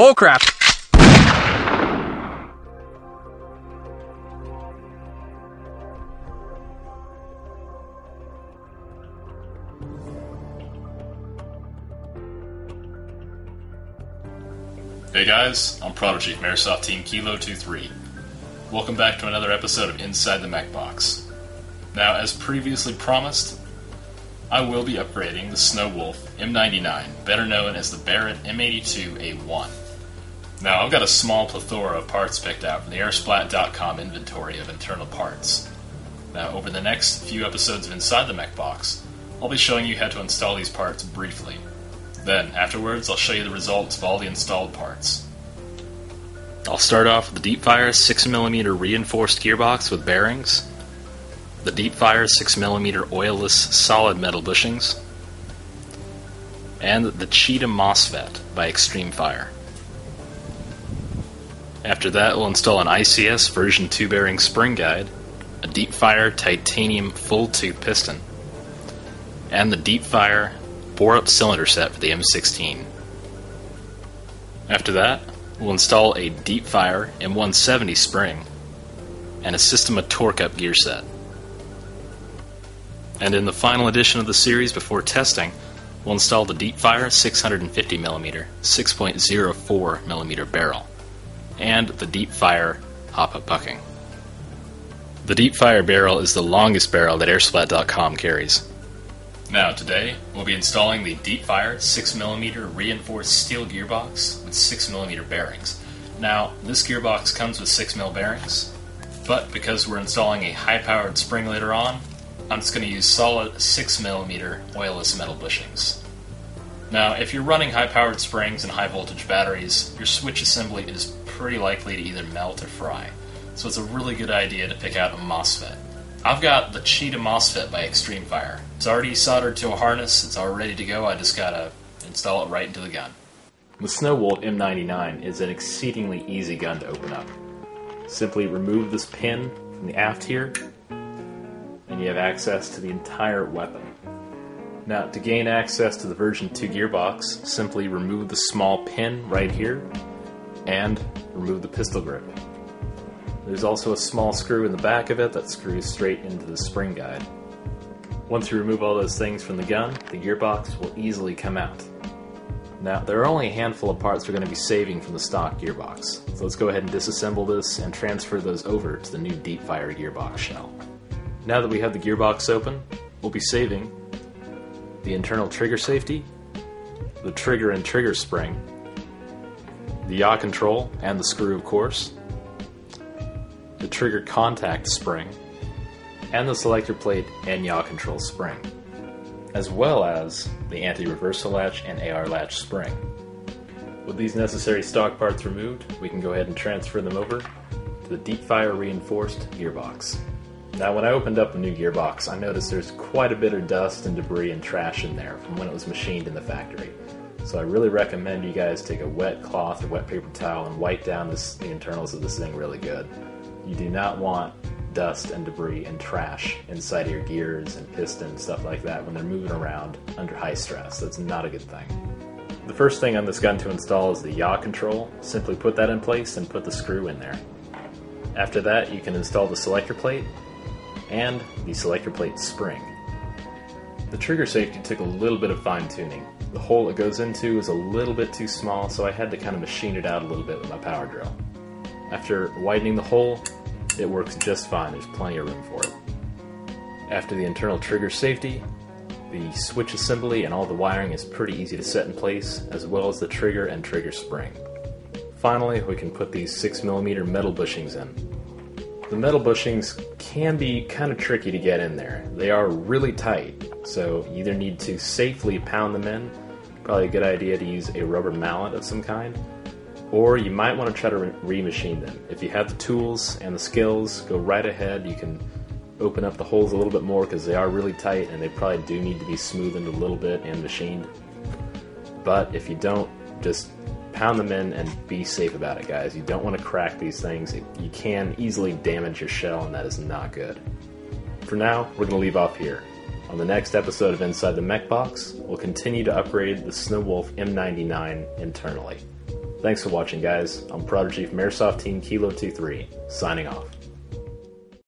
Oh crap! Hey guys, I'm Prodigy from Airsoft Team Kilo23. Welcome back to another episode of Inside the Mechbox. Now, as previously promised, I will be upgrading the Snow Wolf M99, better known as the Barrett M82A1. Now, I've got a small plethora of parts picked out from the AirSplat.com inventory of internal parts. Now, over the next few episodes of Inside the Mechbox, I'll be showing you how to install these parts briefly. Then, afterwards, I'll show you the results of all the installed parts. I'll start off with the deepfire 6mm reinforced gearbox with bearings, the deepfire 6mm oilless solid metal bushings, and the Cheetah Mosfet by Extreme Fire. After that, we'll install an ICS version 2 bearing spring guide, a deepfire titanium full tooth piston, and the deepfire bore-up cylinder set for the M16. After that, we'll install a deepfire M170 spring and a Systema torque-up gear set. And in the final edition of the series before testing, we'll install the deepfire 650mm 6.04mm barrel and the deepfire hop-up bucking. The deepfire barrel is the longest barrel that AirSplat.com carries. Now, today, we'll be installing the deepfire 6mm reinforced steel gearbox with 6mm bearings. Now, this gearbox comes with 6mm bearings, but because we're installing a high-powered spring later on, I'm just going to use solid 6mm oilless metal bushings. Now, if you're running high-powered springs and high-voltage batteries, your switch assembly is pretty likely to either melt or fry, so it's a really good idea to pick out a Mosfet. I've got the Cheetah Mosfet by Extreme Fire. It's already soldered to a harness, it's all ready to go, I just gotta install it right into the gun. The Snow Wolf M99 is an exceedingly easy gun to open up. Simply remove this pin from the aft here, and you have access to the entire weapon. Now, to gain access to the version 2 gearbox, simply remove the small pin right here, and remove the pistol grip. There's also a small screw in the back of it that screws straight into the spring guide. Once you remove all those things from the gun, the gearbox will easily come out. Now, there are only a handful of parts we're going to be saving from the stock gearbox, so let's go ahead and disassemble this and transfer those over to the new deepfire gearbox shell. Now that we have the gearbox open, we'll be saving the internal trigger safety, the trigger and trigger spring, the yaw control and the screw of course, the trigger contact spring, and the selector plate and yaw control spring, as well as the anti-reversal latch and AR latch spring. With these necessary stock parts removed, we can go ahead and transfer them over to the deepfire reinforced gearbox. Now, when I opened up the new gearbox, I noticed there's quite a bit of dust and debris and trash in there from when it was machined in the factory. So I really recommend you guys take a wet cloth or wet paper towel and wipe down the internals of this thing really good. You do not want dust and debris and trash inside of your gears and piston and stuff like that when they're moving around under high stress. That's not a good thing. The first thing on this gun to install is the yaw control. Simply put that in place and put the screw in there. After that, you can install the selector plate and the selector plate spring. The trigger safety took a little bit of fine tuning. The hole it goes into is a little bit too small, so I had to kind of machine it out a little bit with my power drill. After widening the hole, it works just fine, there's plenty of room for it. After the internal trigger safety, the switch assembly and all the wiring is pretty easy to set in place, as well as the trigger and trigger spring. Finally, we can put these 6mm metal bushings in. The metal bushings can be kind of tricky to get in there. They are really tight, so you either need to safely pound them in, probably a good idea to use a rubber mallet of some kind, or you might want to try to remachine them. If you have the tools and the skills, go right ahead. You can open up the holes a little bit more because they are really tight and they probably do need to be smoothened a little bit and machined. But if you don't, just pound them in and be safe about it, guys. You don't want to crack these things. You can easily damage your shell, and that is not good. For now, we're going to leave off here. On the next episode of Inside the Mechbox, we'll continue to upgrade the Snow Wolf M99 internally. Thanks for watching, guys. I'm Prodigy from Airsoft Team Kilo 23, signing off.